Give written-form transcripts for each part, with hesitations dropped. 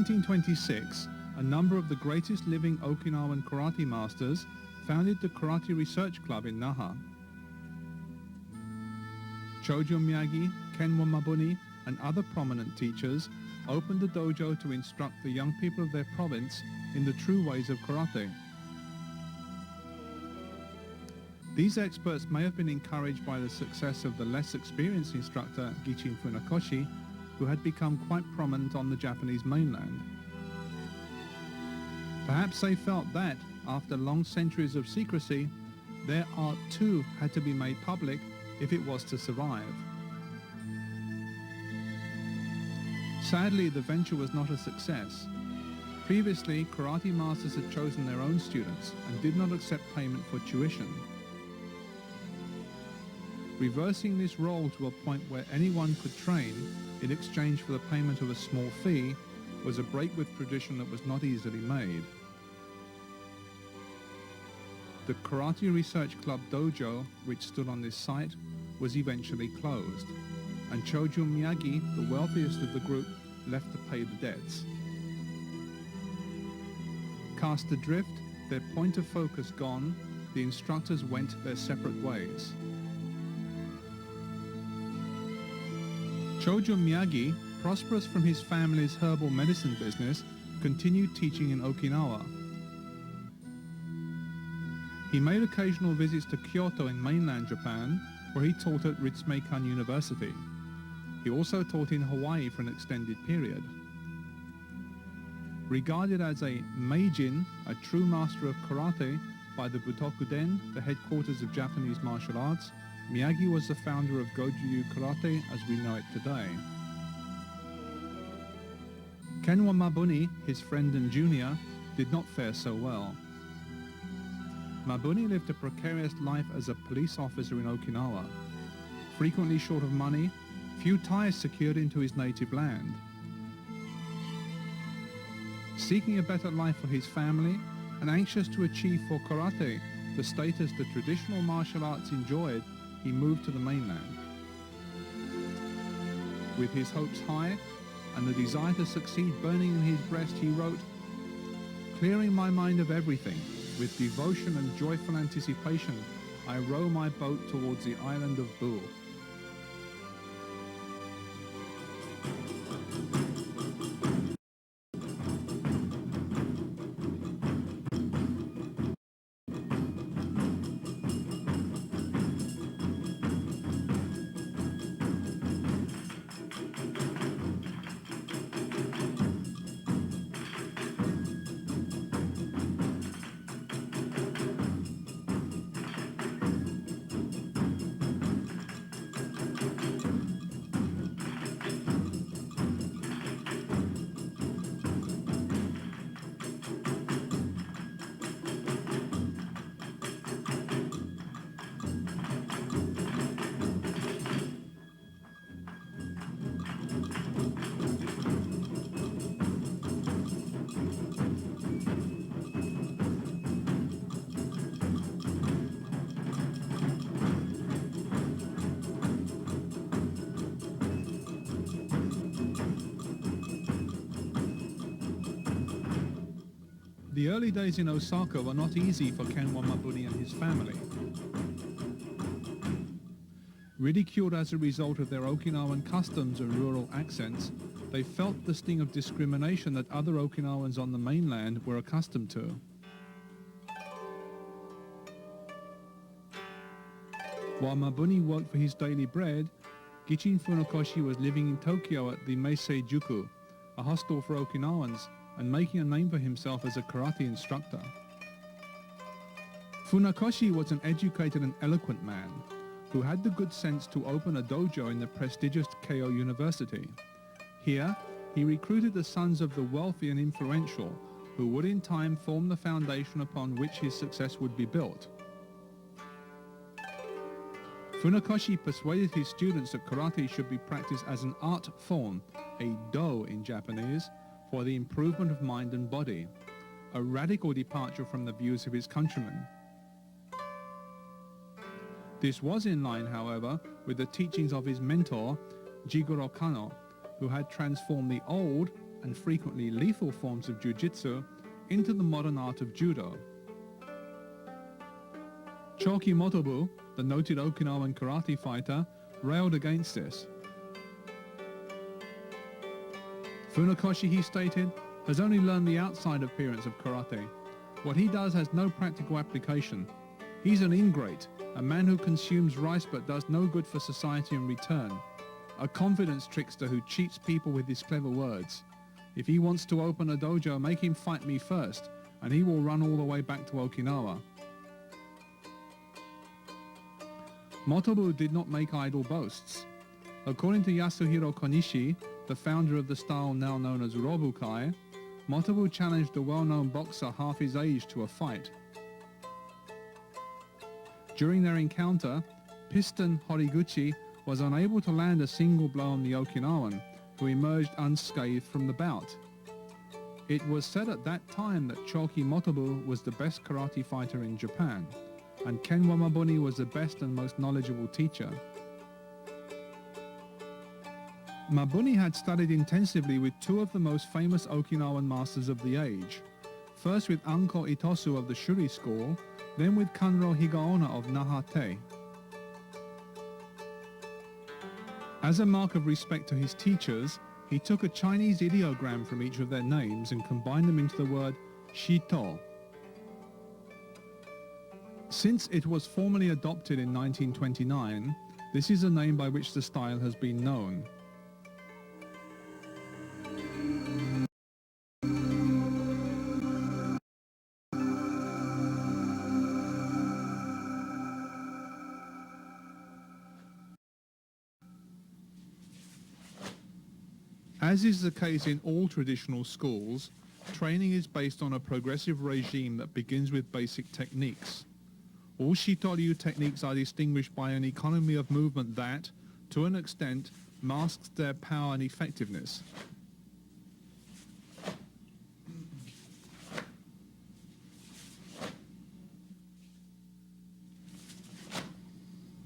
1926, a number of the greatest living Okinawan karate masters founded the Karate Research Club in Naha. Chojo Miyagi, Kenwa Mabuni, and other prominent teachers opened the dojo to instruct the young people of their province in the true ways of karate. These experts may have been encouraged by the success of the less experienced instructor Gichin Funakoshi, who had become quite prominent on the Japanese mainland. Perhaps they felt that, after long centuries of secrecy, their art too had to be made public if it was to survive. Sadly, the venture was not a success. Previously, karate masters had chosen their own students and did not accept payment for tuition. Reversing this role to a point where anyone could train in exchange for the payment of a small fee was a break with tradition that was not easily made. The Karate Research Club dojo, which stood on this site, was eventually closed, and Chojo Miyagi, the wealthiest of the group, left to pay the debts. Cast adrift, their point of focus gone, the instructors went their separate ways. Chojo Miyagi, prosperous from his family's herbal medicine business, continued teaching in Okinawa. He made occasional visits to Kyoto in mainland Japan, where he taught at Ritsumeikan University. He also taught in Hawaii for an extended period. Regarded as a meijin, a true master of karate, by the Butokuden, the headquarters of Japanese martial arts, Miyagi was the founder of Goju-Ryu karate as we know it today. Kenwa Mabuni, his friend and junior, did not fare so well. Mabuni lived a precarious life as a police officer in Okinawa. Frequently short of money, few ties secured into his native land. Seeking a better life for his family and anxious to achieve for karate the status the traditional martial arts enjoyed, he moved to the mainland. With his hopes high and the desire to succeed burning in his breast, he wrote, "Clearing my mind of everything, with devotion and joyful anticipation, I row my boat towards the island of Boo." The early days in Osaka were not easy for Kenwa Mabuni and his family. Ridiculed as a result of their Okinawan customs and rural accents, they felt the sting of discrimination that other Okinawans on the mainland were accustomed to. While Mabuni worked for his daily bread, Gichin Funakoshi was living in Tokyo at the Meisei Juku, a hostel for Okinawans, and making a name for himself as a karate instructor. Funakoshi was an educated and eloquent man who had the good sense to open a dojo in the prestigious Keio University. Here, he recruited the sons of the wealthy and influential, who would in time form the foundation upon which his success would be built. Funakoshi persuaded his students that karate should be practiced as an art form, a do in Japanese, for the improvement of mind and body, a radical departure from the views of his countrymen. This was in line, however, with the teachings of his mentor, Jigoro Kano, who had transformed the old and frequently lethal forms of jiu-jitsu into the modern art of judo. Choki Motobu, the noted Okinawan karate fighter, railed against this. Funakoshi, he stated, has only learned the outside appearance of karate. What he does has no practical application. He's an ingrate, a man who consumes rice but does no good for society in return. A confidence trickster who cheats people with his clever words. If he wants to open a dojo, make him fight me first, and he will run all the way back to Okinawa. Motobu did not make idle boasts. According to Yasuhiro Konishi, the founder of the style now known as Robukai, Motobu challenged a well-known boxer half his age to a fight. During their encounter, Piston Horiguchi was unable to land a single blow on the Okinawan, who emerged unscathed from the bout. It was said at that time that Choki Motobu was the best karate fighter in Japan, and Kenwa Mabuni was the best and most knowledgeable teacher. Mabuni had studied intensively with two of the most famous Okinawan masters of the age, first with Anko Itosu of the Shuri school, then with Kanro Higaonna of Nahate. As a mark of respect to his teachers, he took a Chinese ideogram from each of their names and combined them into the word Shito. Since it was formally adopted in 1929, this is the name by which the style has been known. As is the case in all traditional schools, training is based on a progressive regime that begins with basic techniques. All Shito Ryu techniques are distinguished by an economy of movement that, to an extent, masks their power and effectiveness.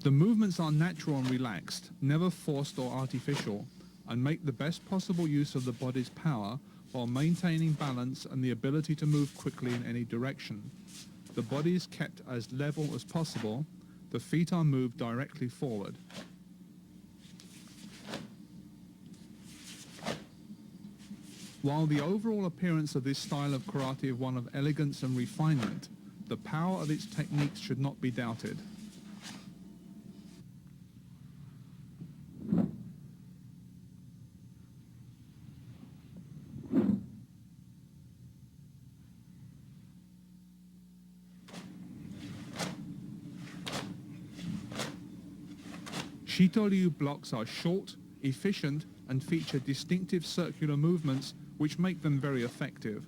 The movements are natural and relaxed, never forced or artificial, and make the best possible use of the body's power while maintaining balance and the ability to move quickly in any direction. The body is kept as level as possible, the feet are moved directly forward. While the overall appearance of this style of karate is one of elegance and refinement, the power of its techniques should not be doubted. Shito Ryu blocks are short, efficient, and feature distinctive circular movements which make them very effective.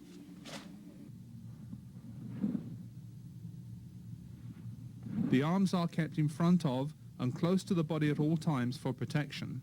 The arms are kept in front of and close to the body at all times for protection.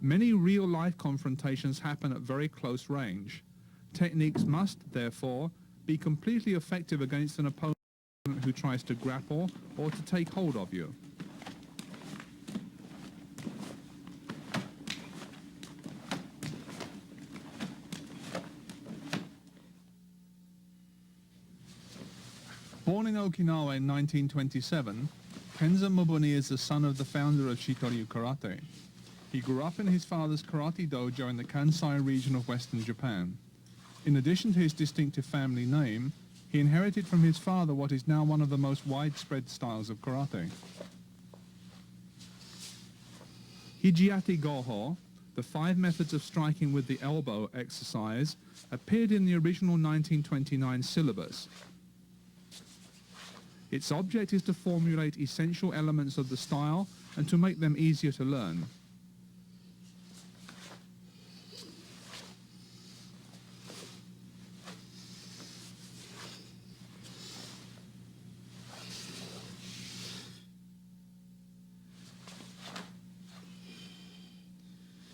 Many real-life confrontations happen at very close range. Techniques must, therefore, be completely effective against an opponent who tries to grapple or to take hold of you. Born in Okinawa in 1927, Kenza Mabuni is the son of the founder of Shito Ryu Karate. He grew up in his father's karate dojo in the Kansai region of Western Japan. In addition to his distinctive family name, he inherited from his father what is now one of the most widespread styles of karate. Hijiati Goho, the 5 methods of striking with the elbow exercise, appeared in the original 1929 syllabus. Its object is to formulate essential elements of the style and to make them easier to learn.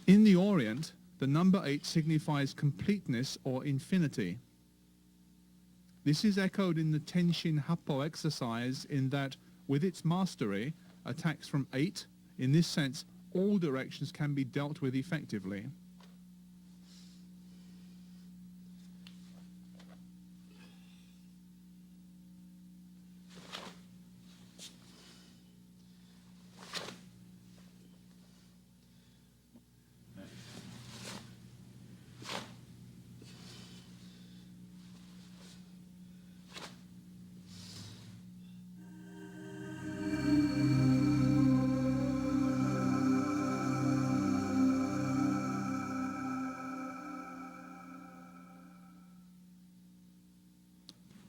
In the Orient, the number 8 signifies completeness or infinity. This is echoed in the Tenshin Happo exercise in that, with its mastery, attacks from 8, in this sense, all directions can be dealt with effectively.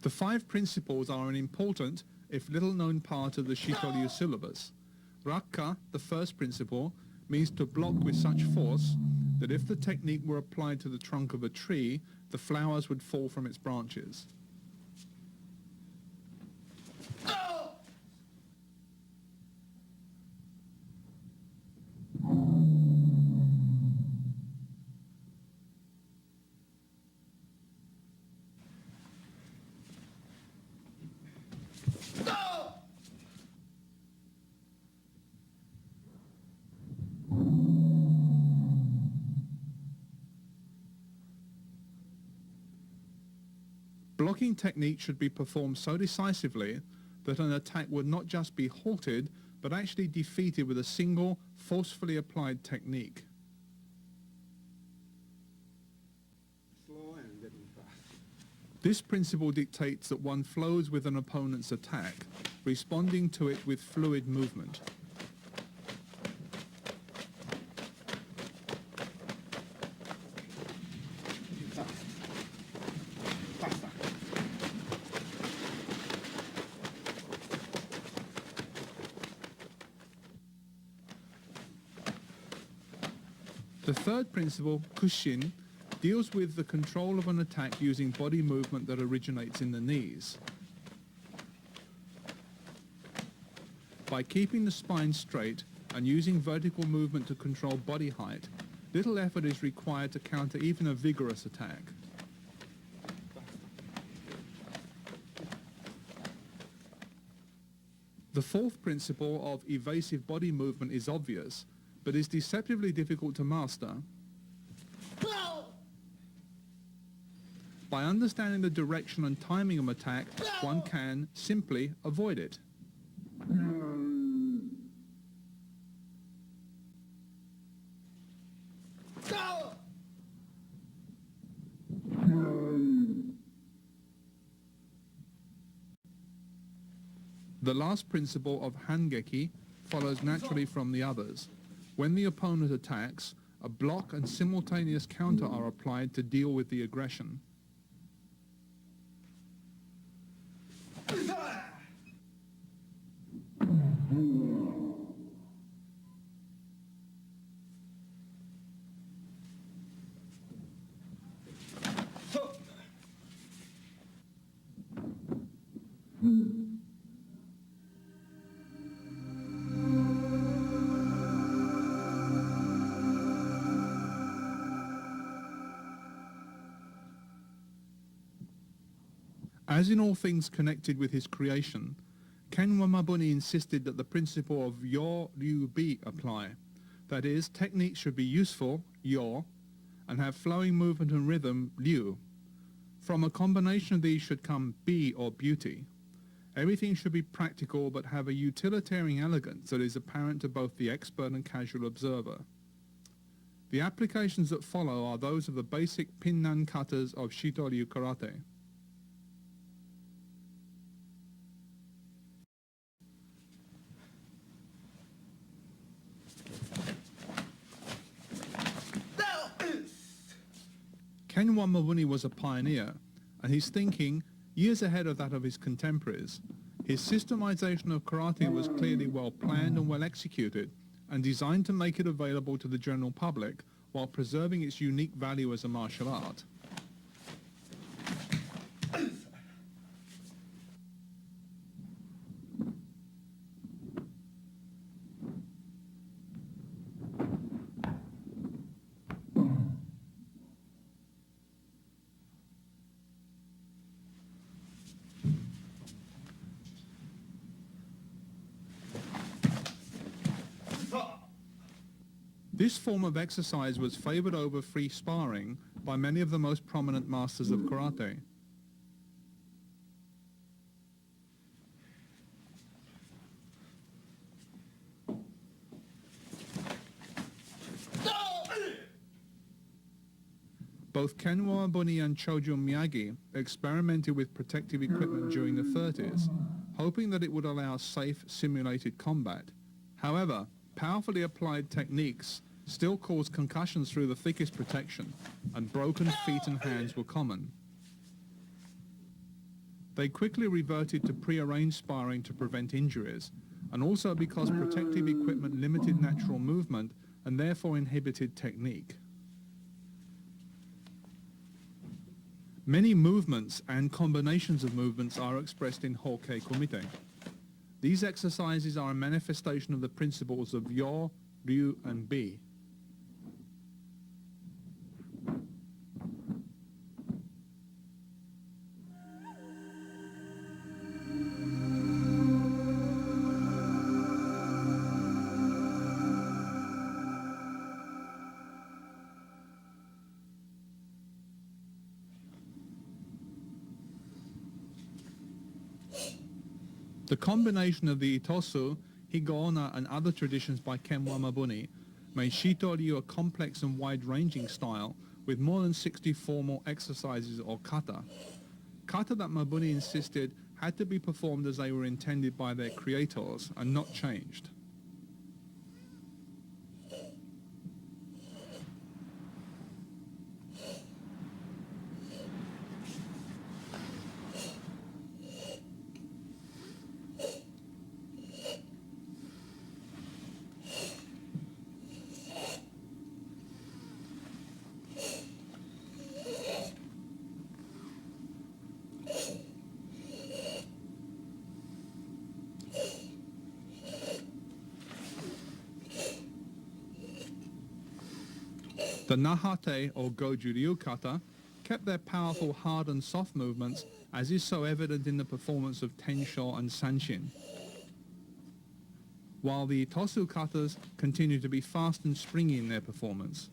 The 5 principles are an important, if little-known part of the Shito Ryu syllabus. Rakka, the first principle, means to block with such force that if the technique were applied to the trunk of a tree, the flowers would fall from its branches. Blocking technique should be performed so decisively that an attack would not just be halted, but actually defeated with a single, forcefully applied technique. Slow and getting fast. This principle dictates that one flows with an opponent's attack, responding to it with fluid movement. Faster. The third principle, Kushin, deals with the control of an attack using body movement that originates in the knees. By keeping the spine straight and using vertical movement to control body height, little effort is required to counter even a vigorous attack. The fourth principle of evasive body movement is obvious, but is deceptively difficult to master. By understanding the direction and timing of attack, one can simply avoid it. The last principle of Hangeki follows naturally from the others. When the opponent attacks, a block and simultaneous counter are applied to deal with the aggression. As in all things connected with his creation, Ken Wamabuni insisted that the principle of Yo Ryu Bi apply. That is, techniques should be useful, Yo, and have flowing movement and rhythm, Ryu. From a combination of these should come Bi or beauty. Everything should be practical but have a utilitarian elegance that is apparent to both the expert and casual observer. The applications that follow are those of the basic pinnan katas of Shito Ryu karate. Ken Wamabuni was a pioneer, and his thinking years ahead of that of his contemporaries. His systemization of karate was clearly well planned and well executed, and designed to make it available to the general public while preserving its unique value as a martial art. This form of exercise was favored over free sparring by many of the most prominent masters of karate. Both Ken Wamabuni and Chojo Miyagi experimented with protective equipment during the 30s, hoping that it would allow safe, simulated combat. However, powerfully applied techniques still caused concussions through the thickest protection, and broken feet and hands were common. They quickly reverted to pre-arranged sparring to prevent injuries, and also because protective equipment limited natural movement and therefore inhibited technique. Many movements and combinations of movements are expressed in Hokei Kumite. These exercises are a manifestation of the principles of Yo, Ryu, and Bi. The combination of the Itosu, Higona, and other traditions by Ken Wamabuni made Shito Ryu a complex and wide-ranging style with more than 60 formal exercises or kata. Kata that Mabuni insisted had to be performed as they were intended by their creators and not changed. The Nahate or Goju Ryu kata kept their powerful hard and soft movements, as is so evident in the performance of Tensho and Sanshin, while the Itosu katas continue to be fast and springy in their performance.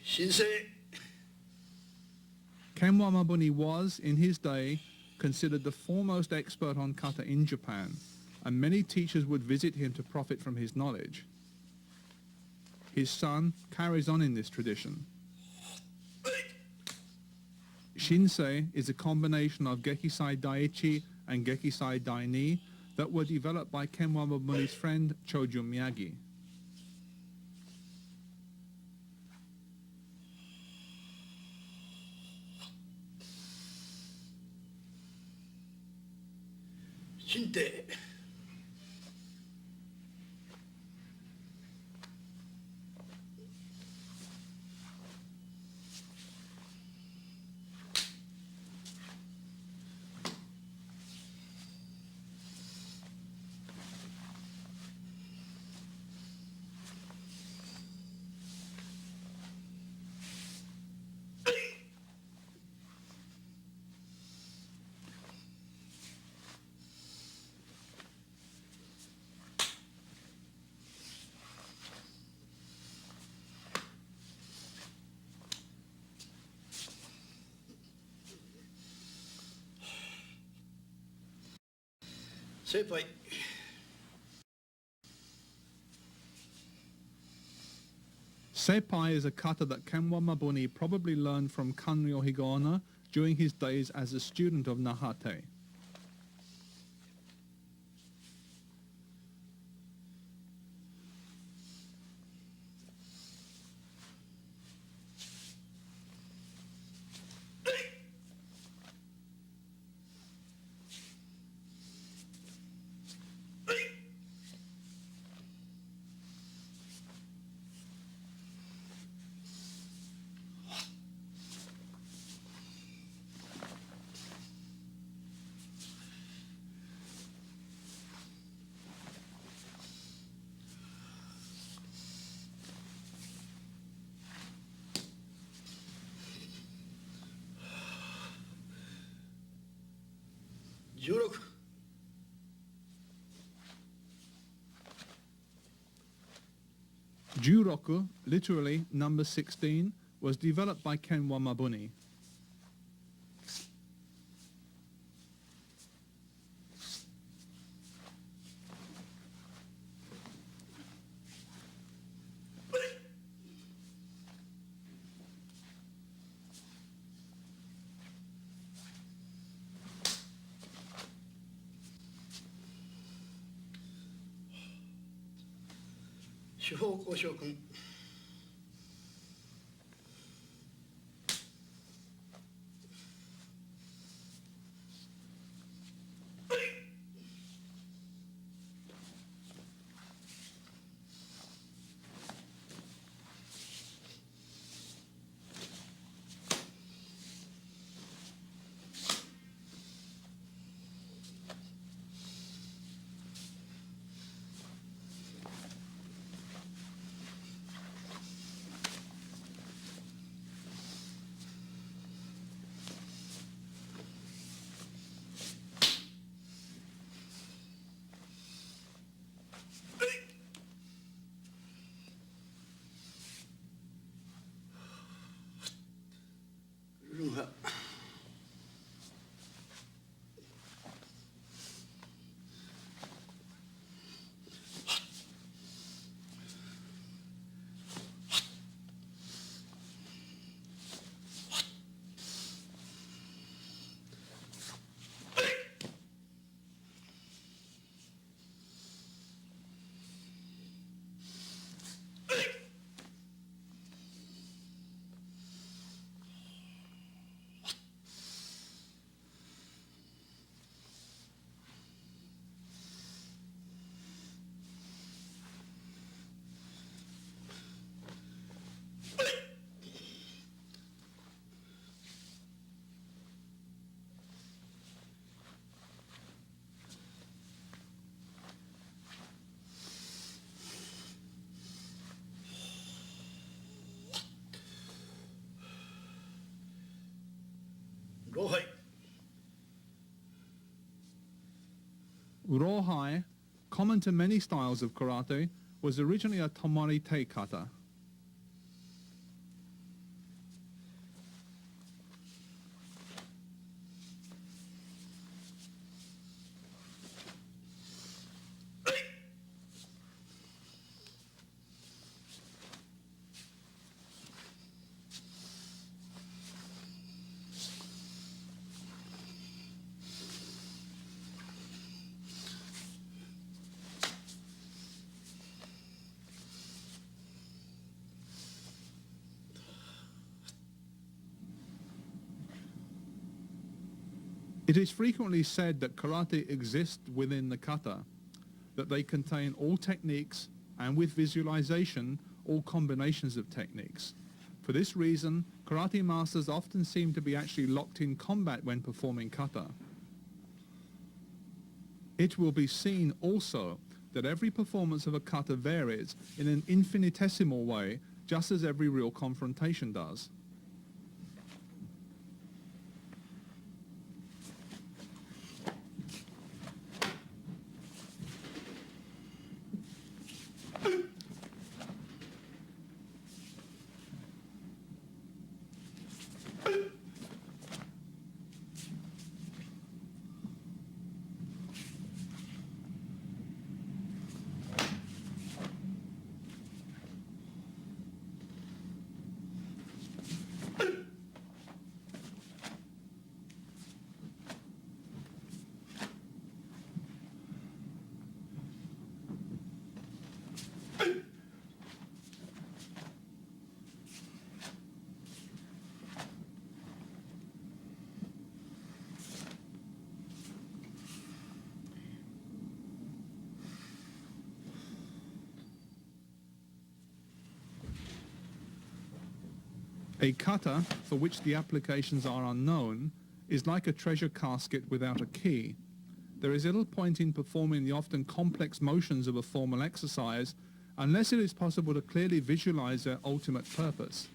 Shinsei. Ken Wamabuni was, in his day, considered the foremost expert on kata in Japan, and many teachers would visit him to profit from his knowledge. His son carries on in this tradition. Shinsei is a combination of Gekisai Daiichi and Gekisai Daini that were developed by Ken Wamamuni's friend Choju Miyagi. Shinte. Senpai. Seppai is a kata that Ken Wamabuni probably learned from Kanryo Higaonna during his days as a student of Nahate. Juroku, literally number 16, was developed by Ken Wamabuni. Rawhide, common to many styles of karate, was originally a tomari te kata. It is frequently said that karate exists within the kata, that they contain all techniques and with visualization, all combinations of techniques. For this reason, karate masters often seem to be actually locked in combat when performing kata. It will be seen also that every performance of a kata varies in an infinitesimal way, just as every real confrontation does. A kata, for which the applications are unknown, is like a treasure casket without a key. There is little point in performing the often complex motions of a formal exercise unless it is possible to clearly visualize their ultimate purpose.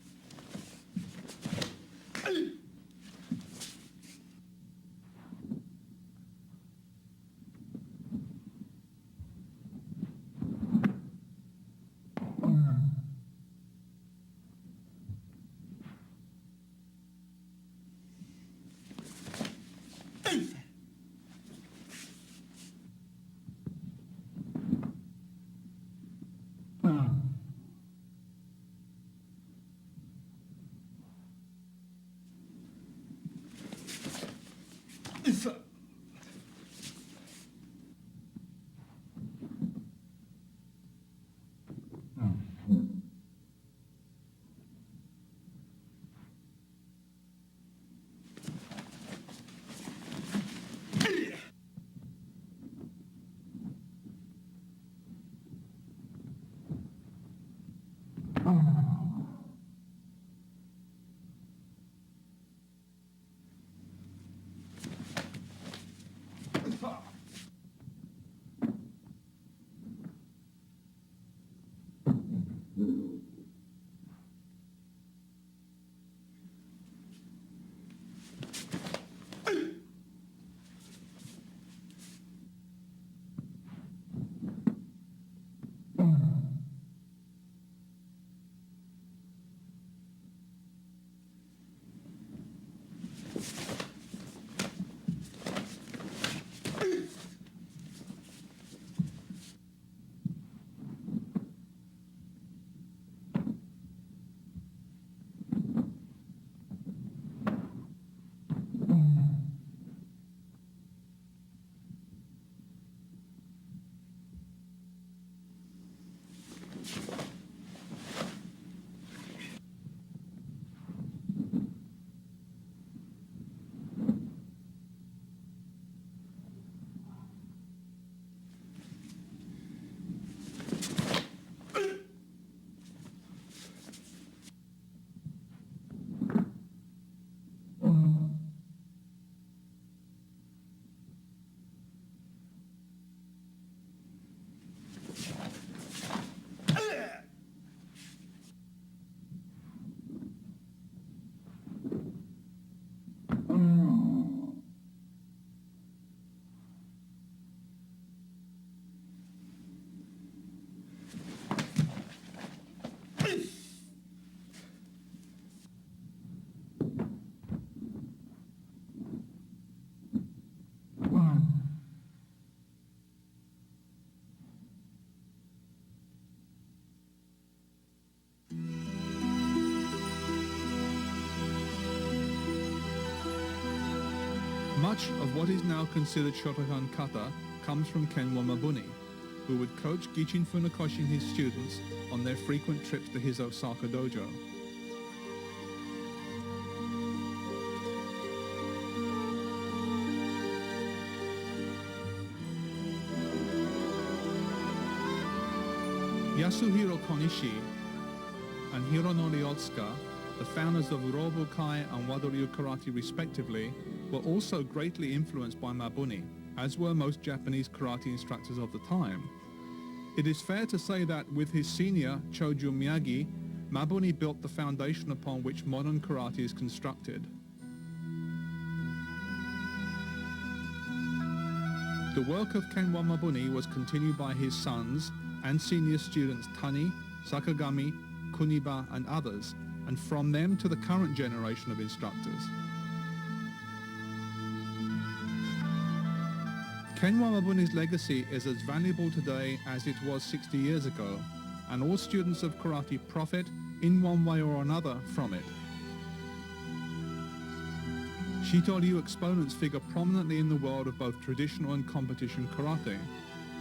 Much of what is now considered Shotokan kata comes from Kenwa Mabuni, who would coach Gichin Funakoshi and his students on their frequent trips to his Osaka dojo. Yasuhiro Konishi and Hironori Otsuka, the founders of Urobu Kai and Wado-ryu karate respectively, were also greatly influenced by Mabuni, as were most Japanese karate instructors of the time. It is fair to say that with his senior, Choju Miyagi, Mabuni built the foundation upon which modern karate is constructed. The work of Kenwa Mabuni was continued by his sons and senior students Tani, Sakagami, Kuniba and others, and from them to the current generation of instructors. Kenwa Mabuni's legacy is as valuable today as it was 60 years ago, and all students of karate profit in one way or another from it. Shito Ryu exponents figure prominently in the world of both traditional and competition karate.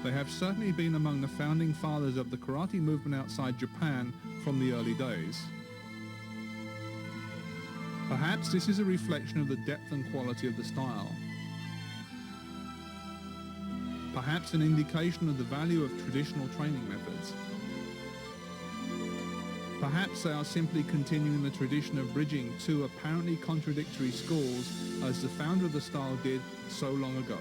They have certainly been among the founding fathers of the karate movement outside Japan from the early days. Perhaps this is a reflection of the depth and quality of the style. Perhaps an indication of the value of traditional training methods. Perhaps they are simply continuing the tradition of bridging two apparently contradictory schools as the founder of the style did so long ago.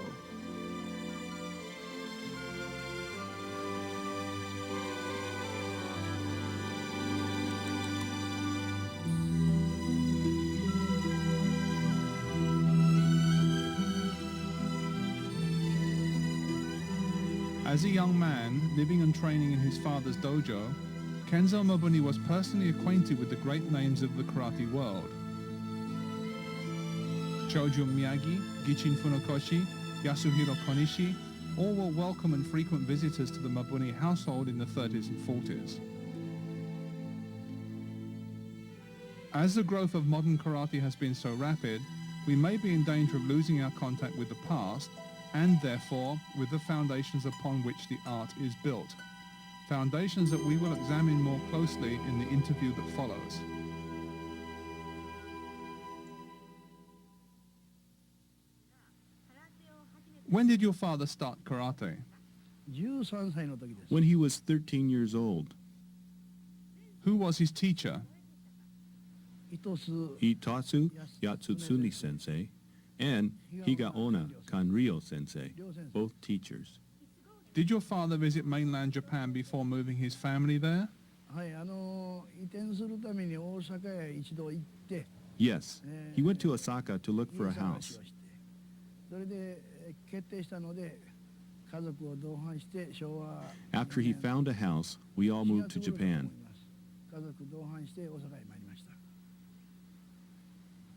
As a young man, living and training in his father's dojo, Kenzo Mabuni was personally acquainted with the great names of the karate world. Choju Miyagi, Gichin Funakoshi, Yasuhiro Konishi, all were welcome and frequent visitors to the Mabuni household in the 30s and 40s. As the growth of modern karate has been so rapid, we may be in danger of losing our contact with the past, and therefore with the foundations upon which the art is built. Foundations that we will examine more closely in the interview that follows. When did your father start karate? When he was 13 years old. Who was his teacher? Itatsu Yatsutsuni sensei and Higaonna Kanryo sensei, both teachers. Did your father visit mainland Japan before moving his family there? Yes, he went to Osaka to look for a house. After he found a house, we all moved to Japan.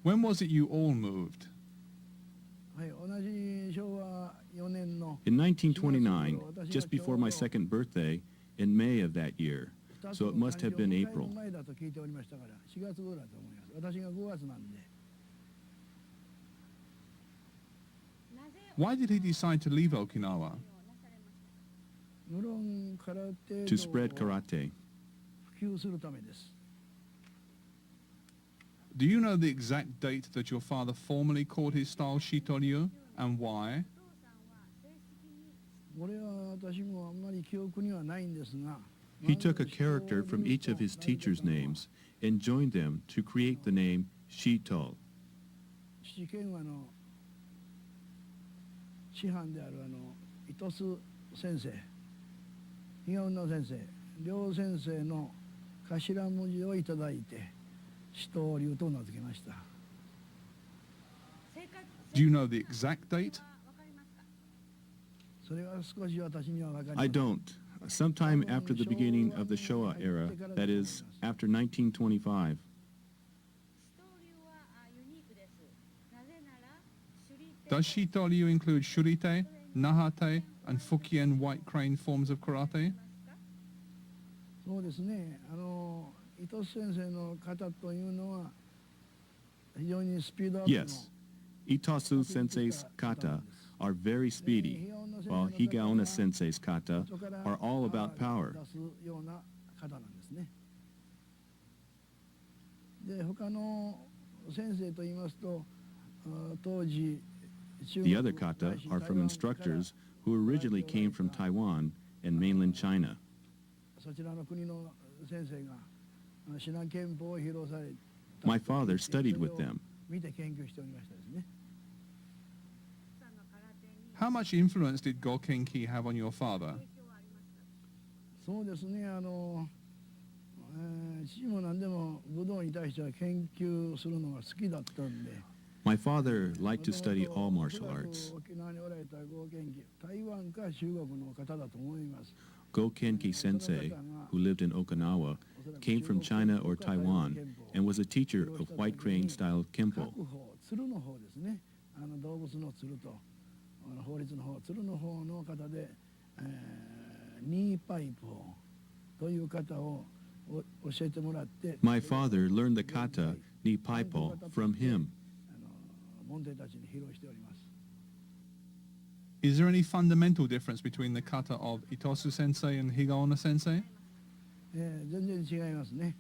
When was it you all moved? In 1929, just before my second birthday, in May of that year, so it must have been April. Why did he decide to leave Okinawa? To spread karate. Do you know the exact date that your father formally called his style Shito Ryu, and why? He took a character from each of his teachers' names and joined them to create the name Shito. Do you know the exact date? I don't. Sometime after the beginning of the Showa era, that is, after 1925. Does Shito Ryu include Shurite, Nahate, and Fukien white crane forms of karate? Yes. Itasu sensei's kata are very speedy, while Higaonna sensei's kata are all about power. The other kata are from instructors who originally came from Taiwan and mainland China. My father studied with them. How much influence did Gokenki have on your father? そうですね、父も何でも武道に対しては研究するのが好きだったんで。My father liked to study all martial arts. 沖縄におられたゴーケンキ、台湾か中国の方だと思います。 Gokenki Sensei, who lived in Okinawa, came from China or Taiwan and was a teacher of white crane-style Kempo. 鶴の方ですね。動物の鶴と法律の方、鶴の方の方で、ニーパイプをという方を教えてもらって。My father learned the kata ni paipo from him. 門弟たちに披露しております。 Is there any fundamental difference between the kata of Itosu Sensei and Higaonna Sensei? 全然違いますね。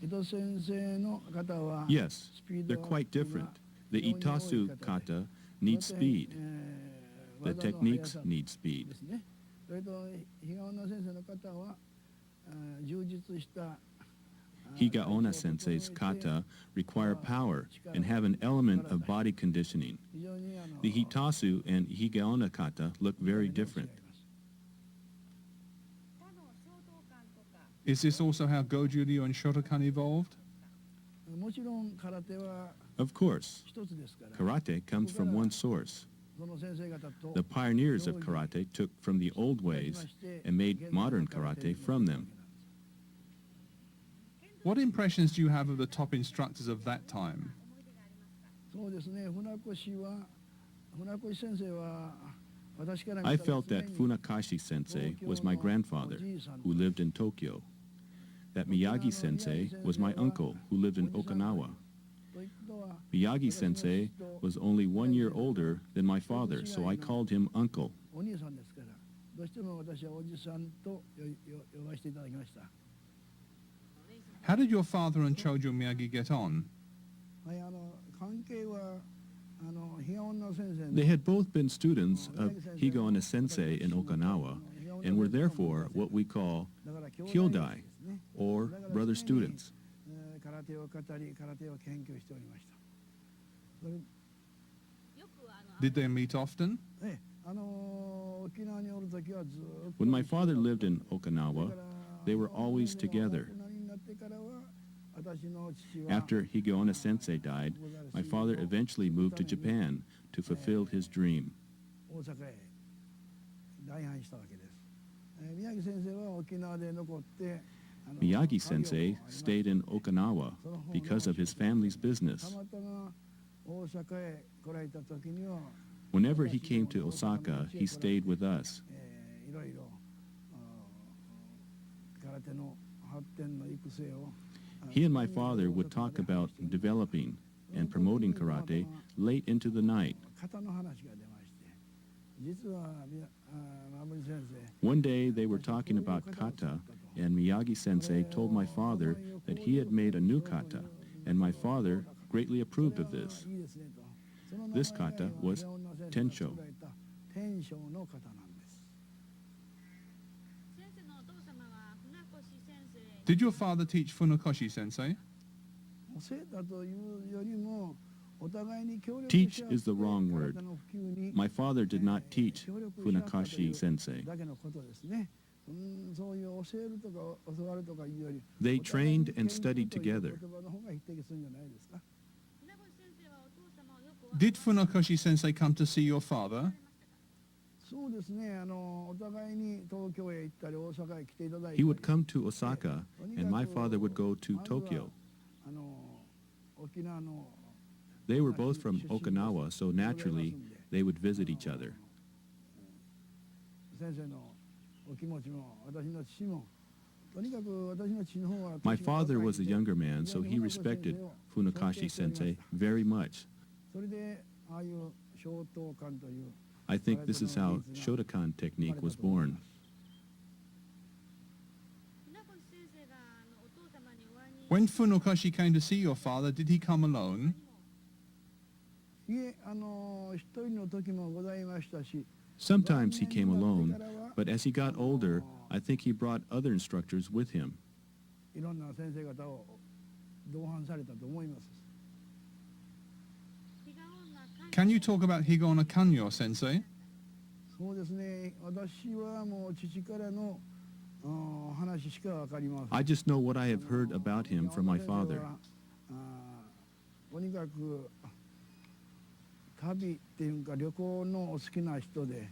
伊藤先生の方は Yes, they're quite different. The Itasu kata needs speed. The techniques need speed. ですね。それと比嘉女先生の方は充実した Higaonna Sensei's kata require power and have an element of body conditioning. The Hitasu and Higaonna kata look very different. Is this also how Goju Ryu and Shotokan evolved? もちろん空手は Of course, 一つですから。 karate comes from one source. その先生方と The pioneers of karate took from the old ways and made modern karate from them. What impressions do you have of the top instructors of that time? そうですね。船越先生は私から見たら I felt that Funakashi Sensei was my grandfather, who lived in Tokyo. That Miyagi Sensei was my uncle, who lived in Okinawa. Miyagi Sensei was only 1 year older than my father, so I called him uncle. お兄さんですから、どうしても私はおじさんと呼ばせていただきました。 How did your father and Chojo Miyagi get on? はい、関係は比嘉女先生の They had both been students of Higaonna Sensei in Okinawa and were therefore what we call だから兄弟 kyodai, ですね。 or brother students. 空手を語り、空手を研究しておりました。それ Did they meet often? 沖縄におるときはずっと When my father lived in Okinawa, they were always together. 大人になってからは私の父は After Higaonna Sensei died, my father eventually moved to Japan to fulfill his dream. 大阪へ来阪したわけです。宮城先生は沖縄で残って Miyagi Sensei stayed in Okinawa because of his family's た business. またま大阪へ来られた時には Whenever he came to Osaka, he stayed with us. いろいろ空手の発展の育成を He and my father would talk about developing and promoting karate late into the night. 型の話が出まして実は守先生 One day they were talking about kata, and Miyagi Sensei told my father that he had made a new kata, and my father greatly approved of this. いいですねと。その名前 This kata was が女先生が Tensho. 作られた天正の方なんです。 Did your father teach Funakoshi Sensei? 教えたというよりもお互いに協力 Teach し合って is the wrong word. 体の普及に My father did not teach 協力し合ったという Funakashi Sensei. だけのことですね。そういう教えるとか教わるとかいうより They trained and studied together. 言葉の方が匹敵するんじゃないですか。 Did Funakoshi Sensei come to see your father? そうですね。お互いに東京へ行ったり大阪へ来ていただいて He would come to Osaka, and my father would go to Tokyo. 沖縄の They were both from Okinawa, so naturally they would visit each other. 先生のお気持ちも私の父もとにかく私の父の方は My father was a younger man, so he respected Funakashi Sensei very much. それでああいう小刀感という I think this is how Shotokan technique was born. When Funakoshi came to see your father, did he come alone? いえ一人の時もございましたし Sometimes he came alone, but as he got older, I think he brought other instructors with him. いろんな先生方を同伴されたと思います。 Can you talk about Higaonna Kanyo, Sensei? そうですね。私はもう父からの話しかわかりません。 I just know what I have heard about him from my father. とにかく旅っていうか旅行のお好きな人で。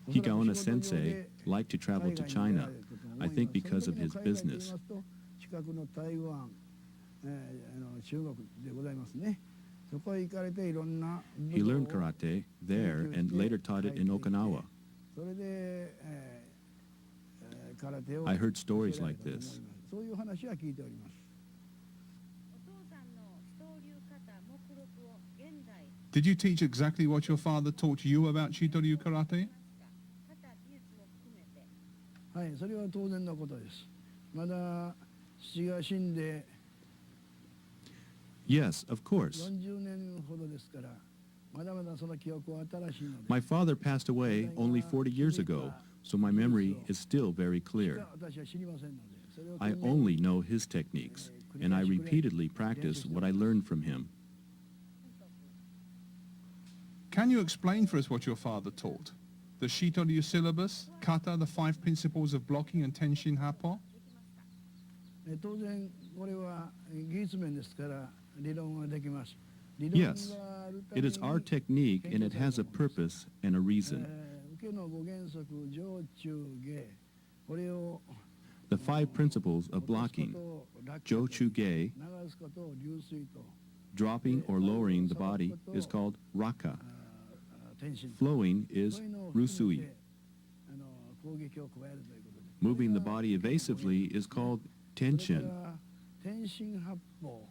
Higaonna Sensei liked to travel to China, I think because of his business. 近くの台湾、中国でございますね。そこへ行かれていろんな He learned karate there and later taught it in Okinawa. それで、空手を I heard stories like this. そういう話は聞いております。 Did you teach exactly what your father taught you about Shito Ryu karate? はい、それは当然のことです。まだ父が死んで Yes, of course. 40年ほどですから、まだまだその記憶は新しいので。 My father passed away only 40 years ago, so my memory is still very clear. 私は知りませんので、それを I only know his techniques, and I repeatedly practice what I learned from him. Can you explain for us what your father taught? The Shito Ryu syllabus, kata, the 5 principles of blocking, and tenshin happo? 当然これは技術面ですから理論はできます。 Yes, it is our technique, and it has a purpose and a reason. 受けの5原則上中下これを The 5 principles of blocking, 上中下, 流すことを流水と dropping or lowering the body is called raka. 天心 Flowing is を rusui. 攻撃を加えるということで Moving the body evasively is called それ tenshin. から天心八法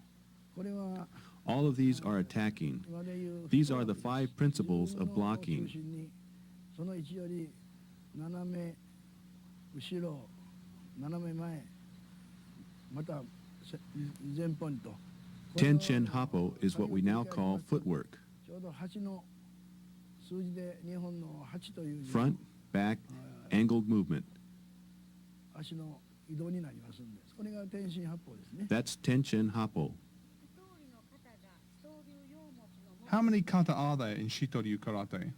これは All of these are attacking. 今でいう These are the 5 principles of 自分の中 blocking. 心にその位置より斜め後ろ斜め前また前方にと Tenshin happo is what we now call footwork. ちょうど8の数字で日本の8という字 Front, back, angled movement. 足の移動になりますんでこれが天心八法ですね That's tenshin happo. How many kata are there in Shito Ryu karate?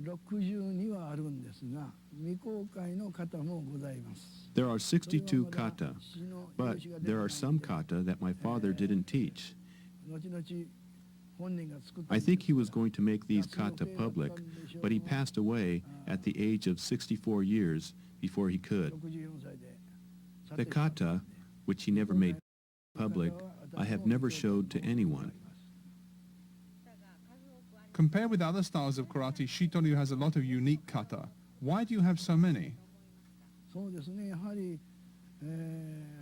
62はあるんですが未公開の型もございます There are 62 kata, but there are some kata that my father didn't teach. 後々本人が作った I think he was going to make these kata public, but he passed away at the age of 64 years before he could. 64歳で The kata, which he never made public, I have never showed to anyone. Compared with other styles of karate, Shito Ryu has a lot of unique kata. Why do you have so many? そうですねやはり、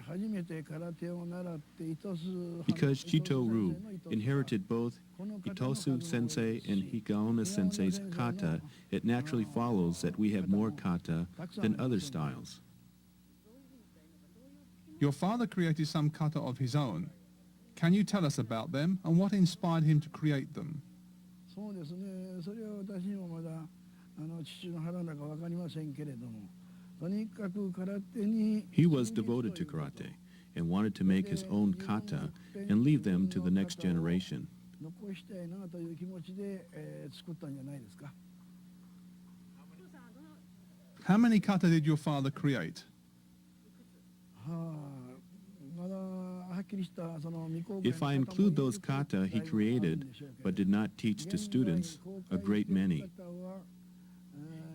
初めて空手を習って糸数 Because Shito Ryu inherited both Itosu Sensei and Higaonna Sensei's kata, it naturally follows that we have more kata than other styles. Your father created some kata of his own. Can you tell us about them and what inspired him to create them? そうですねそれは私にもまだ父の腹の中わかりませんけれどもとにかく空手に He was devoted to karate and wanted to make his own kata and leave them to the next generation. 残したいなという気持ちで、作ったんじゃないですか How many kata did your father create? はあまだはっきりしたその未公開 If I include those kata he created but did not teach to students, a great many.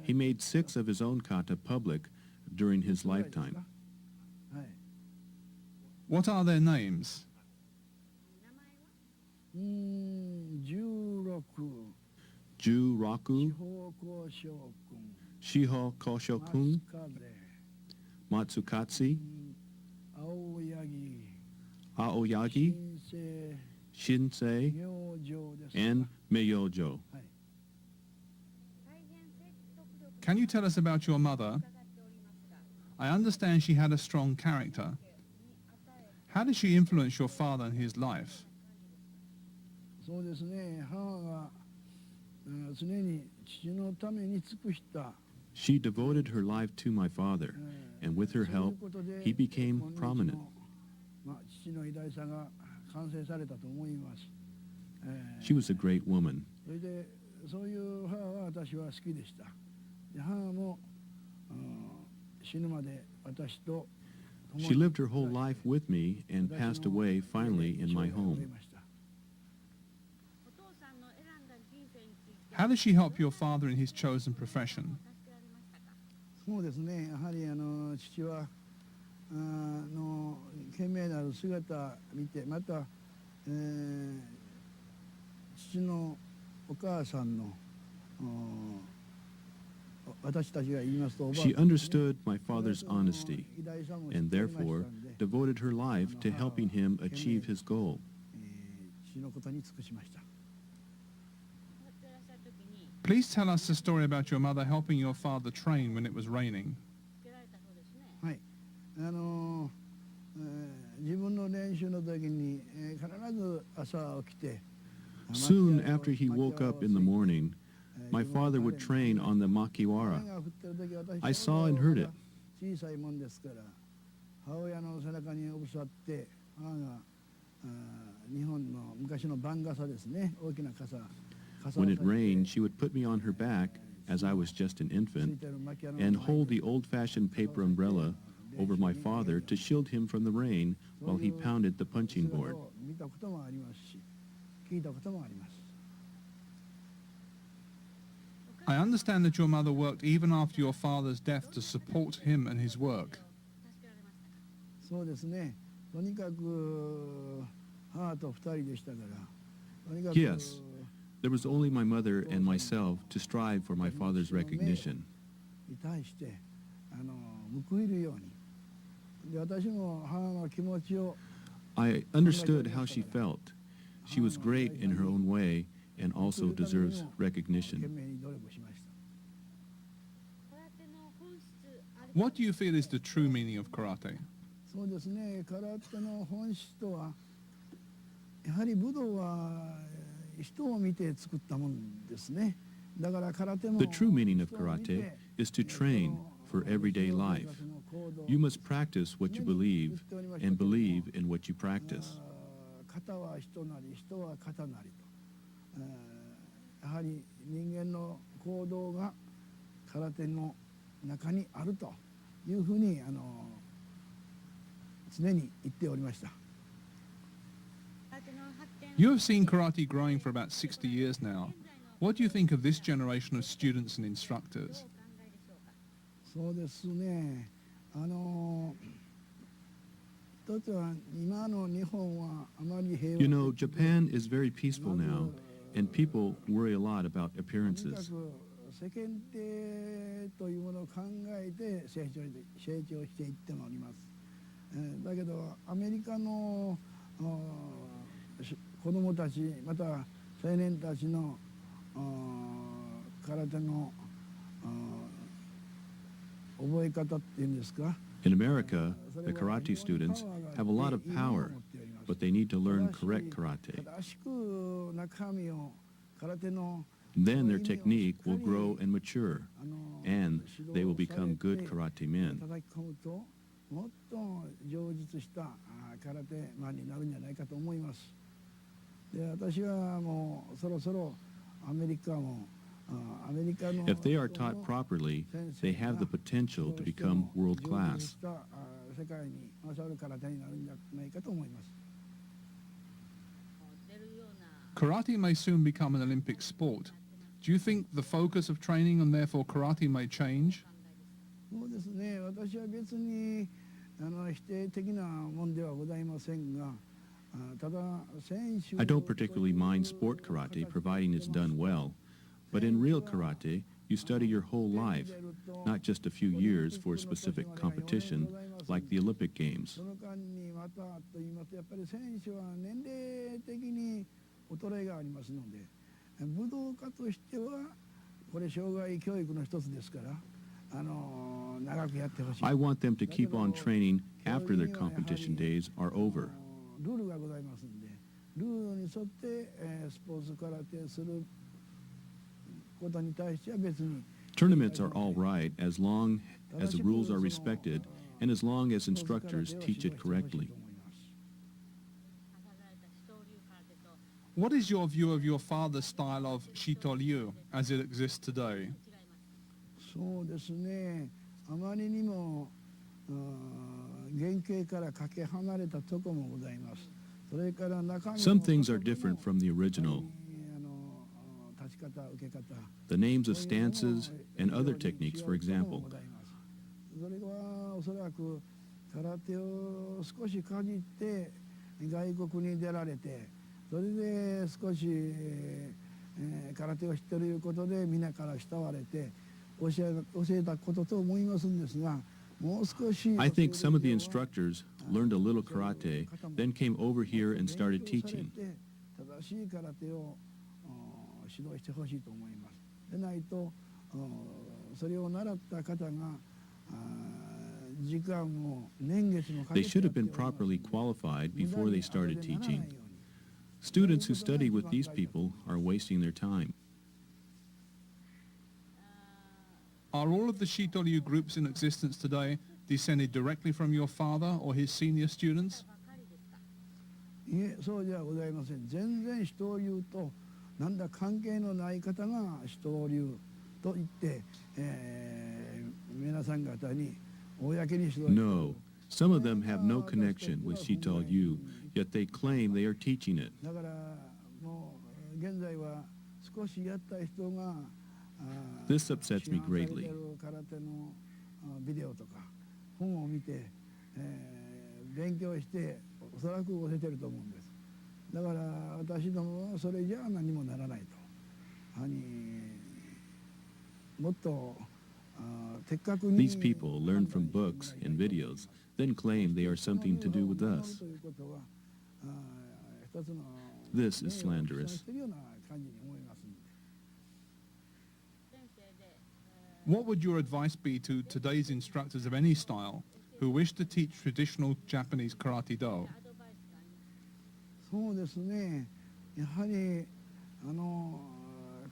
He made 6 of his own kata public during his lifetime. はい What are their names? 16 Ju-raku, 方向将軍 Shiho Koshokun, 松風 Matsukatsu, 青柳 Aoyagi, 新生 Shinsei, 明星です and Meiyojo. はい Can you tell us about your mother? I understand she had a strong character. How did she influence your father and his life? そうですね母が常に父のために尽くした She devoted her life to my father, and with her help, he became prominent. 父の偉大さが完成されたと思います。 She was a great woman. それでそういう母は私は好きでした。で母も死ぬまで私と She lived her whole life with me and passed away finally in my home. How did she help your father in his chosen profession? そうですね、やはり父はの懸命なる姿を見て、また、父のお母さんの私たちが言いますと、 She understood my father's honesty and therefore devoted her life to helping him achieve his goal. 父のことに尽くしました。 Please tell us the story about your mother helping your father train when it was raining. はい、自分の練習の時に、必ず朝起きて Soon after he woke up in the morning, my father would train on the makiwara. I saw and heard it. 小さいもんですから、母親の背中におぶさって、母が日本の昔の番傘ですね、大きな傘。 When it rained, she would put me on her back, as I was just an infant, and hold the old-fashioned paper umbrella over my father to shield him from the rain while he pounded the punching board. 見たこともありますし、聞いたこともあります。 I understand that your mother worked even after your father's death to support him and his work. そうですね。とにかく母と二人でしたから。とにかく Yes. There was only my mother and myself to strive for my father's recognition. に対して報いるように。で、私も母の気持ちを I understood how she felt. She was great in her own way and also deserves 懸 recognition. 命に努力しました。 What do you feel is the true meaning of karate? そうですね。空手の本質とは、やはり武道は人を見て作ったもんですね。だから空手も The true meaning of karate is to train for everyday life. You must practice what you believe and believe in what you practice. 型は人なり、人は型なりと。やはり人間の行動が空手の中にあるというふうに常に言っておりました。 You have seen karate growing for about 60 years now. What do you think of this generation of students and instructors? そうですね。一つは今の日本はあまり平和 You know, Japan is very peaceful now, and people worry a lot about とにか appearances. く世間体というものを考えて成長していっております。だけどアメリカの子どもたちまた青年たちの空手の覚え方っていうんですか。 In America, the karate students have a lot of power, but they need to learn correct karate. 正しく中身を空手の Then their technique will grow and mature, and they will become good karate men. 叩き込むともっと上実した空手マンになるんじゃないかと思います。で、私はもうそろそろアメリカもアメリカの If they are taught properly, they have the potential to become world 上実 class. した世界に勝る空手になるんじゃないかと思います。 Karate may soon become an Olympic sport. Do you think the focus of training and therefore karate may change? そうですね。私は別に否定的なもんではございませんが、ただ選手 I don't particularly mind sport karate, providing it's done well. But in real karate, you study your whole life, not just a few years for a specific competition, like the Olympic Games. その間にまたと言いますとやっぱり選手は年齢的に衰えがありますので、武道家としてはこれ障害教育の一つですから、長くやってほしい。 I want them to keep on training after their competition days are over. ルールがございますんで、ルールに沿って、スポーツ空手することに対しては別に Tournaments are all right as long as the rules are respected and as long as instructors teach it correctly. What is your view of your father's style of Shito Ryu as it exists today? そうですね、あまりにも原型からかけ離れたとこもございます。それから中身 Some things are different from the original. 立ち方、受け方 The names of stances and other techniques, for example. それはおそらく空手を少しかじって外国に出られて、それで少し、空手を知っていることで皆から慕われて教えたことと思いますんですが、もう少し I think some of the instructors learned a little karate, then came over here and started teaching. 正しい空手を指導してほしいと思います。でないとそれを習った方が時間も年月もかけ They て should have been properly qualified before they started teaching. Students who study with these people are wasting their time. Are all of the Shito Ryu groups in existence today descended directly from your father or his senior students? いえ、そうじゃございません。全然人流となんだ関係のない方が人流と言って、皆さん方に公に指導している。 No, some of them have no connection with Shito Ryu, yet they claim they are teaching it. だからもう現在は少しやった人が This upsets me 市販されて greatly. いる空手のビデオとか本を見て、勉強しておそらく教えてると思うんです。だから私どもはそれじゃ何もならないと。もっと的確に These people learn from books and videos, then claim they are something to do with us. This is slanderous. What would your advice be to today's instructors of any style who wish to teach traditional Japanese karate do? そうですね。やはり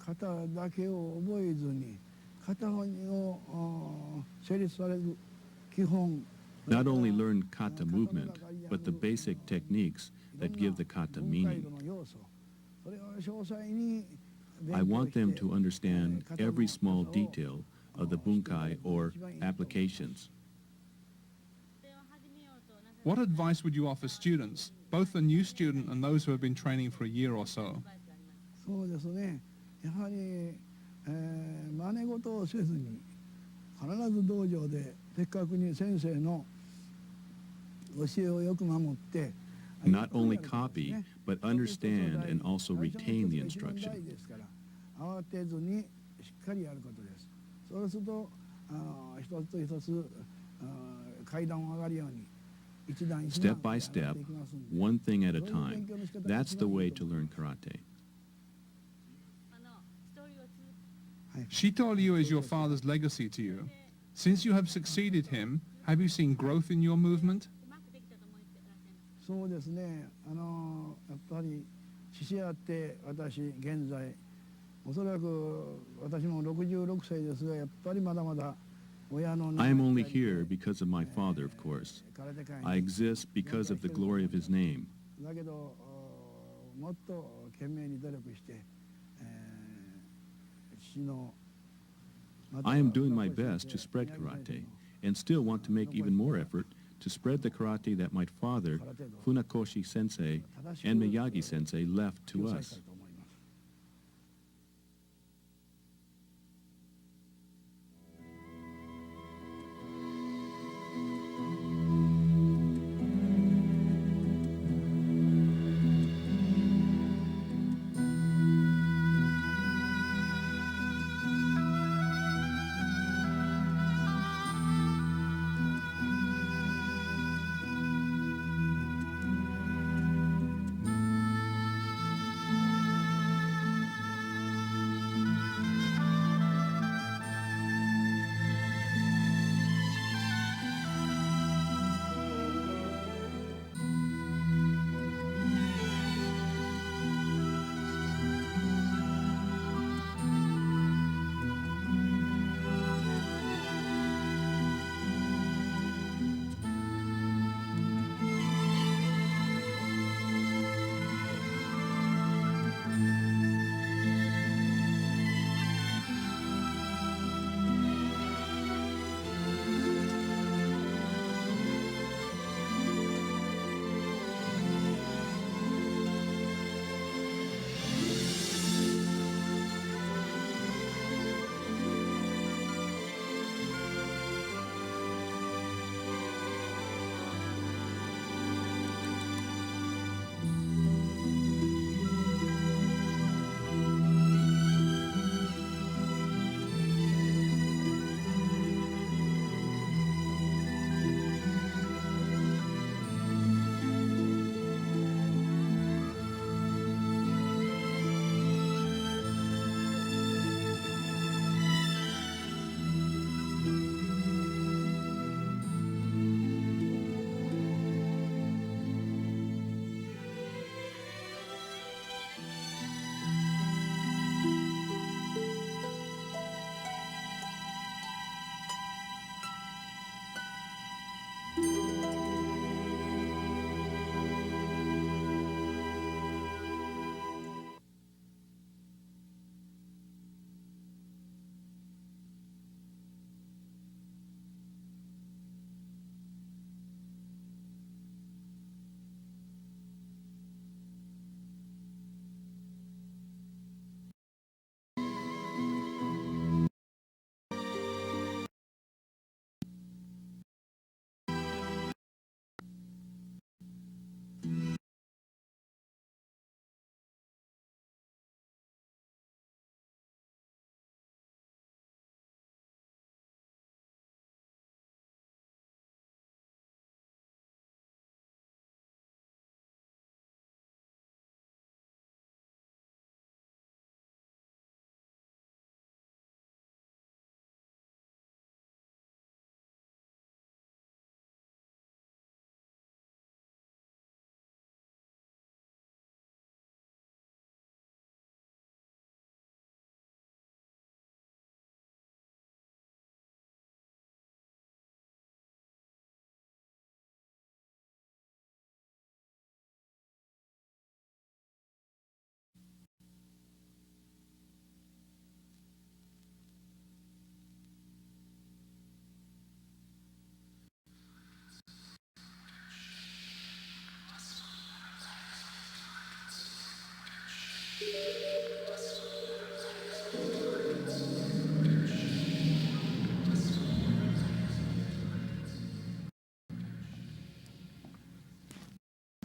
型だけを覚えずに型を成立される基本 Not only learn kata movement, but the basic techniques that give the kata meaning. I want them to understand every small detail of the bunkai or applications. What advice would you offer students, both the new student and those who have been training for a year or so? そうですね。やはり、真似事をせずに必ず道場で的確に先生の教えをよく守って Not only copy, but understand and also retain the instruction. 慌てずにしっかりやることです。そうすると一つ一つ階段を上がるように Step by step, one thing at a time. That's the way to learn karate. Shito Ryu is your father's legacy to you. Since you have succeeded him, have you seen growth in your movement? そうですね。やっぱり父やって私現在おそらく私も66歳ですがやっぱりまだまだ I am only here because of my father, of course. I exist because of the glory of his name. だけどもっと懸命に努力して I am doing my best to spread karate and still want to make even more effort to spread the karate that my father, Funakoshi Sensei, and Miyagi Sensei left to us.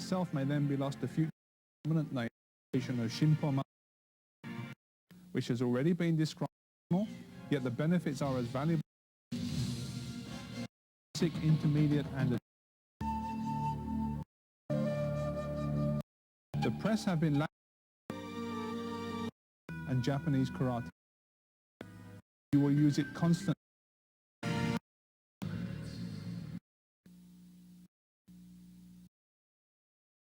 itself may then be lost to future dominant nation of Shinpo, which has already been described, yet the benefits are as valuable as basic, intermediate, and the press have been and Japanese karate. You will use it constantly.